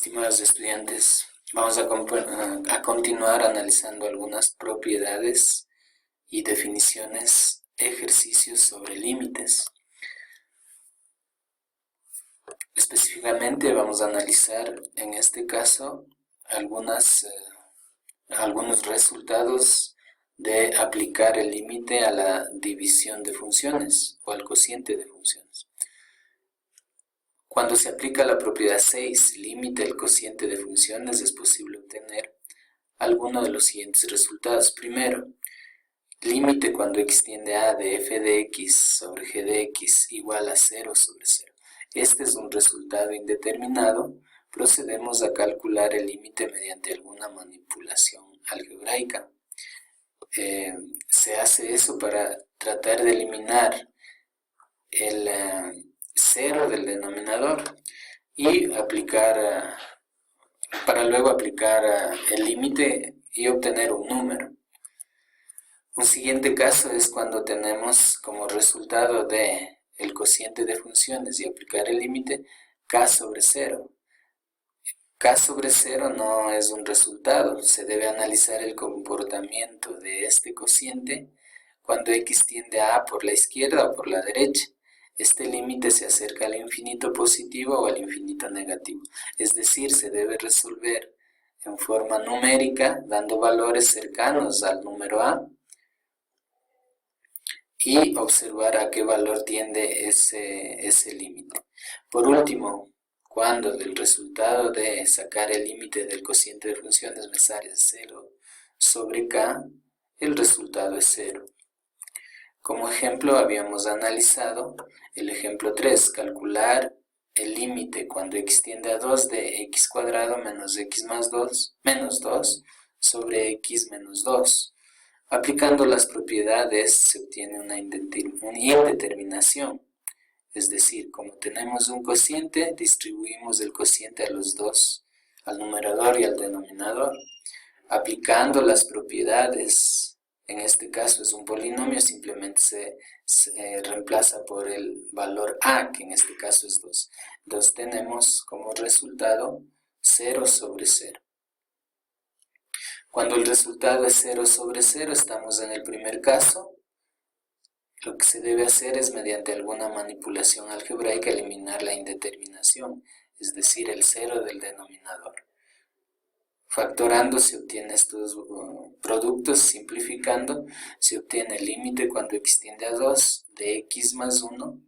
Estimados estudiantes, vamos a continuar analizando algunas propiedades y definiciones, ejercicios sobre límites. Específicamente vamos a analizar en este caso algunos resultados de aplicar el límite a la división de funciones o al cociente de funciones. Cuando se aplica la propiedad 6, límite del cociente de funciones, es posible obtener alguno de los siguientes resultados. Primero, límite cuando x tiende a de f de x sobre g de x igual a 0 sobre 0. Este es un resultado indeterminado. Procedemos a calcular el límite mediante alguna manipulación algebraica. Se hace eso para tratar de eliminar el 0 del denominador y para luego aplicar el límite y obtener un número. Un siguiente caso es cuando tenemos como resultado de el cociente de funciones y aplicar el límite k sobre 0. K sobre 0 no es un resultado, se debe analizar el comportamiento de este cociente cuando x tiende a por la izquierda o por la derecha. Este límite se acerca al infinito positivo o al infinito negativo, es decir, se debe resolver en forma numérica, dando valores cercanos al número a, y observar a qué valor tiende ese límite. Por último, cuando del resultado de sacar el límite del cociente de funciones me sale 0 sobre k, el resultado es 0. Como ejemplo habíamos analizado el ejemplo 3, calcular el límite cuando x tiende a 2 de x cuadrado menos x más 2 menos 2 sobre x menos 2. Aplicando las propiedades se obtiene una indeterminación, es decir, como tenemos un cociente, distribuimos el cociente a los dos, al numerador y al denominador. Aplicando las propiedades, en este caso es un polinomio, simplemente se reemplaza por el valor a, que en este caso es 2. Entonces tenemos como resultado 0 sobre 0. Cuando el resultado es 0 sobre 0, estamos en el primer caso. Lo que se debe hacer es, mediante alguna manipulación algebraica, eliminar la indeterminación, es decir, el 0 del denominador. Factorando se obtiene estos productos, simplificando, se obtiene el límite cuando x tiende a 2 de x más 1.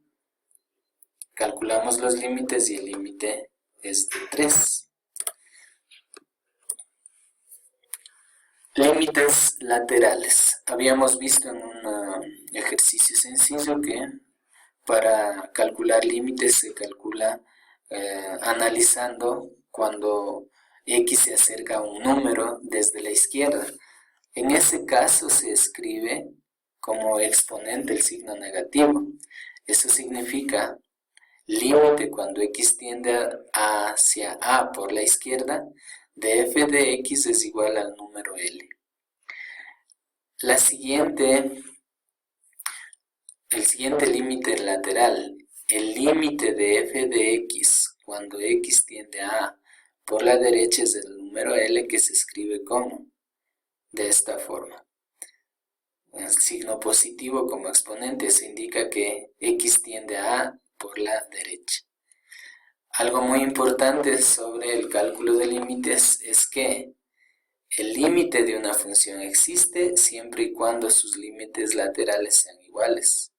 Calculamos los límites y el límite es de 3. Límites laterales. Habíamos visto en un ejercicio sencillo que para calcular límites se calcula analizando cuando x se acerca a un número desde la izquierda. En ese caso se escribe como exponente el signo negativo. Eso significa límite cuando x tiende hacia a por la izquierda de f de x es igual al número L. El siguiente límite lateral, el límite de f de x cuando x tiende a por la derecha es el número L, que se escribe como de esta forma. El signo positivo como exponente, eso indica que x tiende a por la derecha. Algo muy importante sobre el cálculo de límites es que el límite de una función existe siempre y cuando sus límites laterales sean iguales.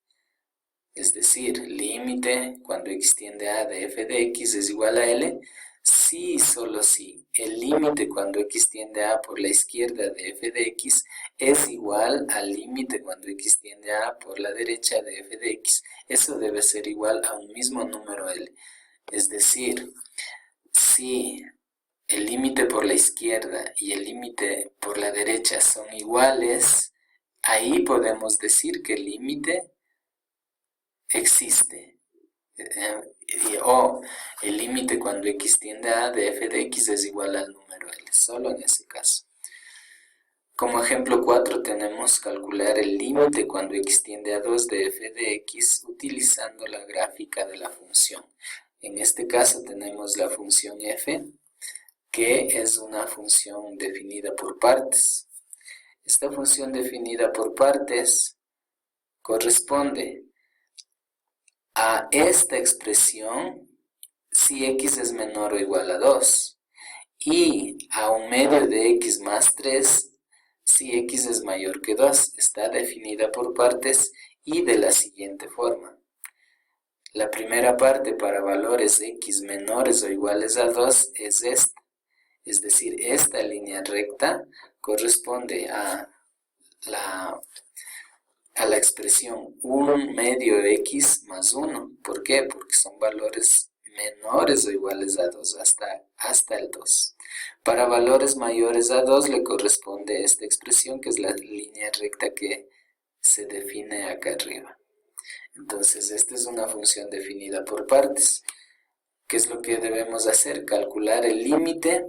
Es decir, límite cuando x tiende a de f de x es igual a L, si y solo si el límite cuando x tiende a por la izquierda de f de x es igual al límite cuando x tiende a por la derecha de f de x. Eso debe ser igual a un mismo número L. Es decir, si el límite por la izquierda y el límite por la derecha son iguales, ahí podemos decir que el límite existe. O el límite cuando x tiende a de f de x es igual al número L, solo en ese caso. Como ejemplo 4 tenemos calcular el límite cuando x tiende a 2 de f de x utilizando la gráfica de la función. En este caso tenemos la función f que es una función definida por partes. Esta función definida por partes corresponde a esta expresión si x es menor o igual a 2 y a un medio de x más 3 si x es mayor que 2. Está definida por partes y de la siguiente forma. La primera parte para valores x menores o iguales a 2 es esta. Es decir, esta línea recta corresponde a la expresión 1 medio x más 1. ¿Por qué? Porque son valores menores o iguales a 2 hasta el 2. Para valores mayores a 2 le corresponde esta expresión, que es la línea recta que se define acá arriba. Entonces, esta es una función definida por partes. ¿Qué es lo que debemos hacer? Calcular el límite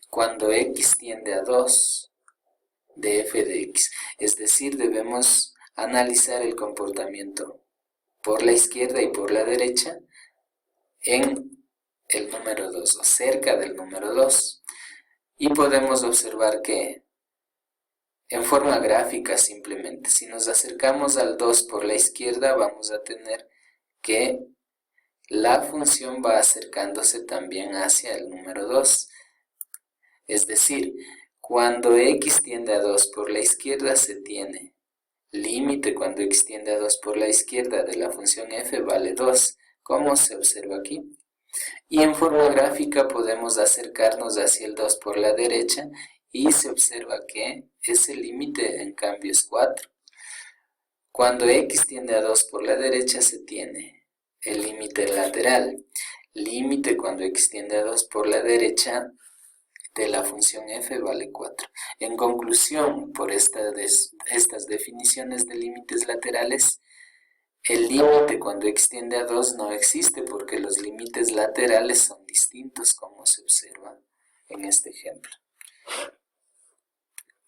cuando x tiende a 2 de f de x. Es decir, debemos analizar el comportamiento por la izquierda y por la derecha en el número 2 o cerca del número 2. Y podemos observar que en forma gráfica simplemente, si nos acercamos al 2 por la izquierda, vamos a tener que la función va acercándose también hacia el número 2. Es decir, cuando x tiende a 2 por la izquierda se tiene límite cuando x tiende a 2 por la izquierda de la función f vale 2, como se observa aquí. Y en forma gráfica podemos acercarnos hacia el 2 por la derecha y se observa que ese límite en cambio es 4. Cuando x tiende a 2 por la derecha se tiene el límite lateral. Límite cuando x tiende a 2 por la derecha de la función f vale 4. En conclusión, por estas definiciones de límites laterales, el límite cuando x tiende a 2 no existe porque los límites laterales son distintos, como se observa en este ejemplo.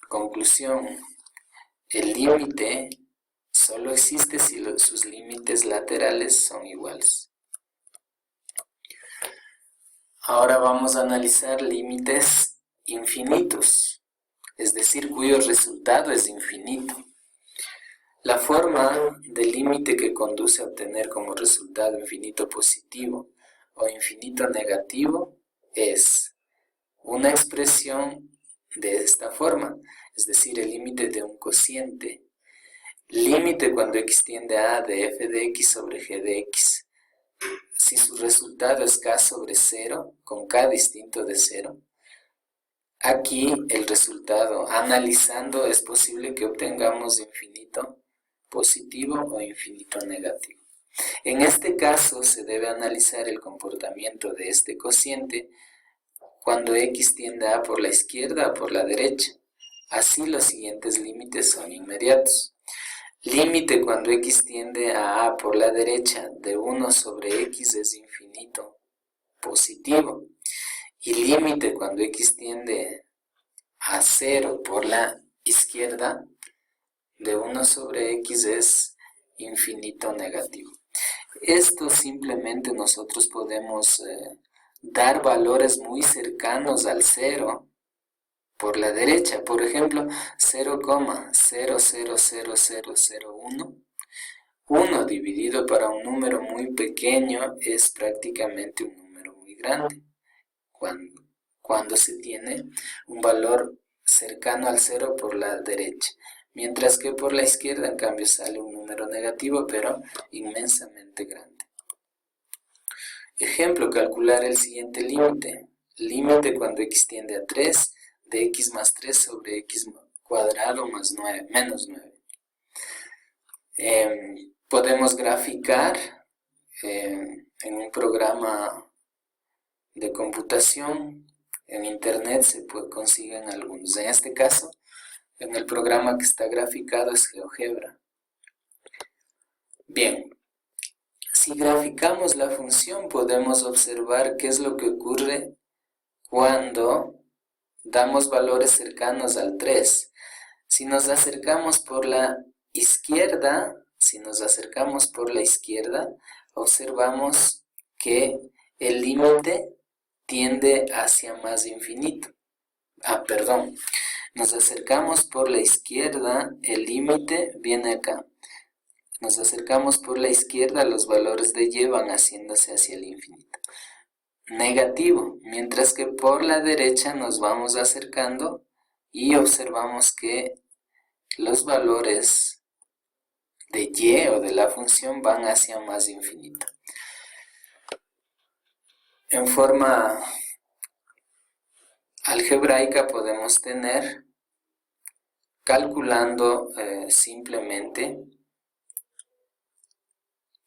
Conclusión, el límite solo existe si sus límites laterales son iguales. Ahora vamos a analizar límites infinitos, es decir, cuyo resultado es infinito. La forma de límite que conduce a obtener como resultado infinito positivo o infinito negativo es una expresión de esta forma, es decir, el límite de un cociente. Límite cuando x tiende a de f de x sobre g de x. Si su resultado es k sobre 0, con k distinto de 0, aquí el resultado, analizando, es posible que obtengamos infinito positivo o infinito negativo. En este caso se debe analizar el comportamiento de este cociente cuando x tiende a por la izquierda o por la derecha. Así los siguientes límites son inmediatos. Límite cuando x tiende a por la derecha de 1 sobre x es infinito positivo. Y límite cuando x tiende a 0 por la izquierda de 1 sobre x es infinito negativo. Esto simplemente nosotros podemos dar valores muy cercanos al 0 por la derecha. Por ejemplo, 0,000001. 1 dividido para un número muy pequeño es prácticamente un número muy grande. Cuando se tiene un valor cercano al 0 por la derecha. Mientras que por la izquierda, en cambio, sale un número negativo, pero inmensamente grande. Ejemplo, calcular el siguiente límite. Límite cuando x tiende a 3 de x más 3 sobre x cuadrado más 9, menos 9. Podemos graficar en un programa de computación. En internet se consiguen algunos. En este caso, en el programa que está graficado es GeoGebra. Bien, si graficamos la función podemos observar qué es lo que ocurre cuando damos valores cercanos al 3. Si nos acercamos por la izquierda, observamos que el límite tiende hacia más infinito. Perdón, nos acercamos por la izquierda, el límite viene acá. Nos acercamos por la izquierda, los valores de y van haciéndose hacia el infinito. Negativo, mientras que por la derecha nos vamos acercando y observamos que los valores de y o de la función van hacia más infinito. En forma algebraica podemos tener, calculando simplemente,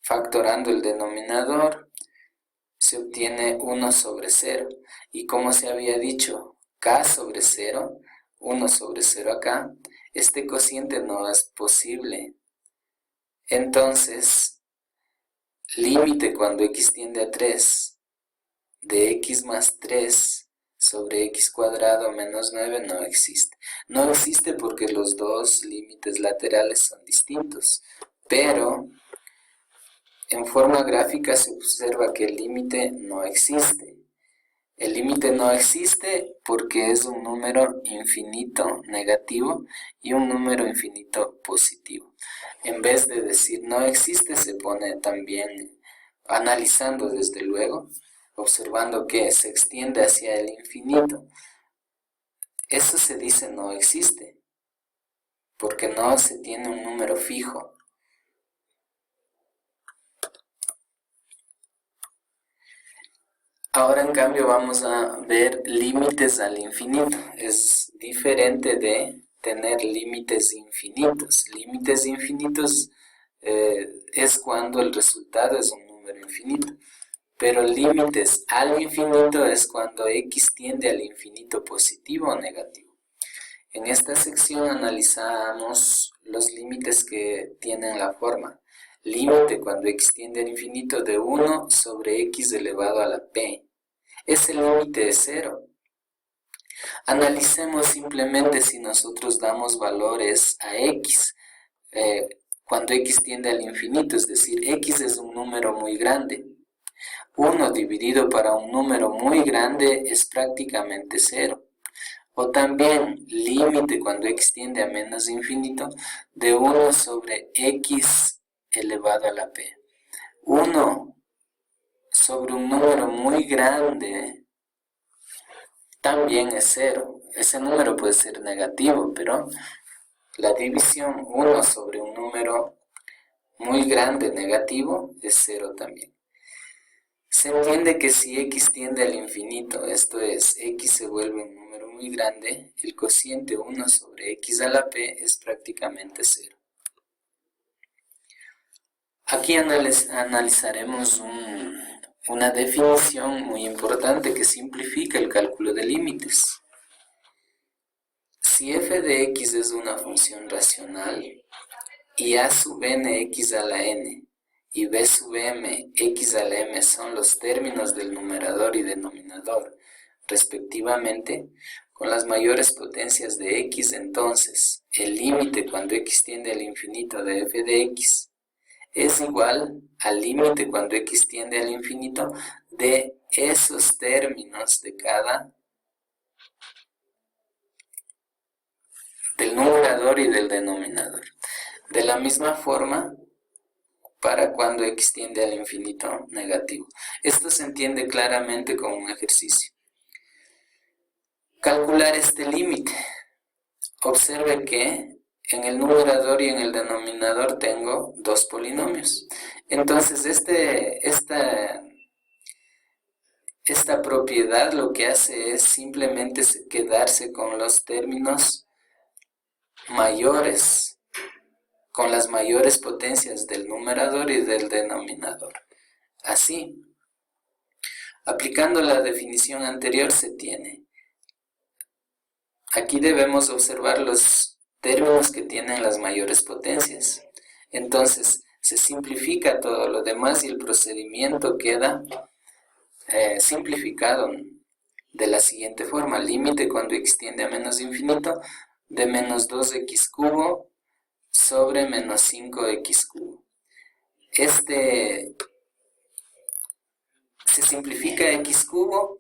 factorando el denominador, se obtiene 1 sobre 0. Y como se había dicho, k sobre 0, 1 sobre 0 acá, este cociente no es posible. Entonces, límite cuando x tiende a 3 de x más 3 sobre x cuadrado menos 9 no existe. No existe porque los dos límites laterales son distintos, pero en forma gráfica se observa que el límite no existe. El límite no existe porque es un número infinito negativo y un número infinito positivo. En vez de decir no existe, se pone también analizando desde luego, observando que se extiende hacia el infinito. Eso se dice no existe, porque no se tiene un número fijo. Ahora en cambio vamos a ver límites al infinito. Es diferente de tener límites infinitos. Límites infinitos es cuando el resultado es un número infinito. Pero límites al infinito es cuando x tiende al infinito positivo o negativo. En esta sección analizamos los límites que tienen la forma. Límite cuando x tiende al infinito de 1 sobre x elevado a la p. Ese límite es 0. Analicemos simplemente si nosotros damos valores a x cuando x tiende al infinito, es decir, x es un número muy grande. 1 dividido para un número muy grande es prácticamente 0. O también límite cuando x tiende a menos infinito de 1 sobre x elevado a la p. 1 sobre un número muy grande también es 0. Ese número puede ser negativo, pero la división 1 sobre un número muy grande negativo es 0 también. Se entiende que si x tiende al infinito, esto es, x se vuelve un número muy grande, el cociente 1 sobre x a la p es prácticamente 0. Aquí analizaremos una definición muy importante que simplifica el cálculo de límites. Si f de x es una función racional y a sub n x a la n y b sub m x a la m son los términos del numerador y denominador, respectivamente, con las mayores potencias de x, entonces el límite cuando x tiende al infinito de f de x es igual al límite cuando x tiende al infinito de esos términos de del numerador y del denominador. De la misma forma, para cuando x tiende al infinito negativo. Esto se entiende claramente con un ejercicio. Calcular este límite. Observe que en el numerador y en el denominador tengo dos polinomios. Entonces, esta propiedad lo que hace es simplemente quedarse con los términos mayores, con las mayores potencias del numerador y del denominador. Así, aplicando la definición anterior se tiene. Aquí debemos observar los términos que tienen las mayores potencias. Entonces, se simplifica todo lo demás y el procedimiento queda simplificado de la siguiente forma. Límite cuando x tiende a menos infinito de menos 2x cubo sobre menos 5x cubo. Se simplifica x cubo